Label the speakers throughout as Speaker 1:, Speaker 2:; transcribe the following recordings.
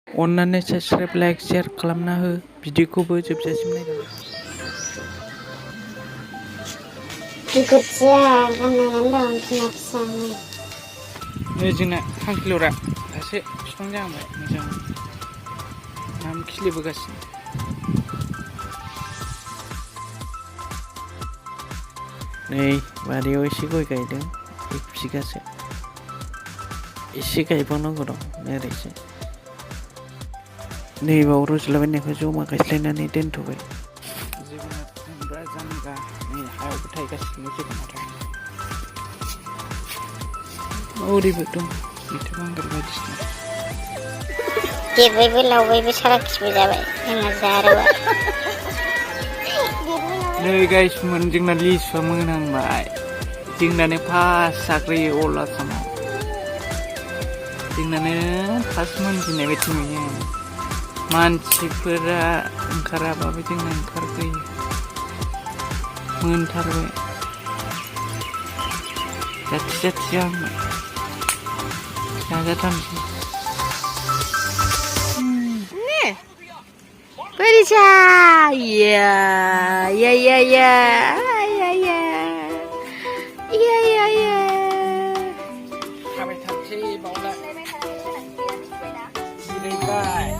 Speaker 1: अन्नानै subscribe like share खालामना हो भिडिअखौबो जोबजासिम नायदो।
Speaker 2: गुजिया गाननानै दं बिमा फिसानो।
Speaker 1: नै जोंना खांखिलरा दासो बिफां जाहांबाय मोजां नाम खिलिबोगासिनो। नै बारियाव एसे गय गायदों 1 बिगासो। एसे गायबावनांगौ दं ओरैसो। नैबाव रज'लाबायनायखौ जमा गायस्लायनानै दोनथ'बाय। जोगोनार खुमब्रा जांगा नै हायावबो थायगासिनो जोगोनारा। ओरैबो दं मैथा बांगाल बायदिसिना।
Speaker 2: देरबायबो लावबायबो साराखिबो जाबाय जोंना जारौआ।
Speaker 1: नै गाइसमोन जोंना लिसुआ मोनहांबाय। जोंनानो फार्स्ट जाग्रोयो अल आसामाव। जोंनानो फार्स्ट मोनजेननाय बायदि नुयो। मानसिफोरा ओंखाराबाबो जोंना ओंखारग्रोयो। मोनथारबाय जाथि जाथि जाहांबाय जाजाथारनोसै।
Speaker 2: Pritish! Yeah, yeah, yeah, yeah, yeah, yeah, yeah, yeah.
Speaker 1: थाबाय थानोसै बावला जिरायबाय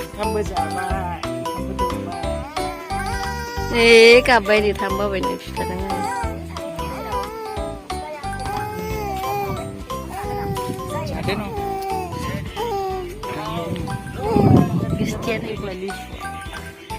Speaker 1: ओंखामबो जाबाय ओंखामबो दौबाय।
Speaker 2: गाबबाय नै थांबाबाय नै फिफाजों
Speaker 1: जादो न'
Speaker 2: Cristiano.
Speaker 1: Lisu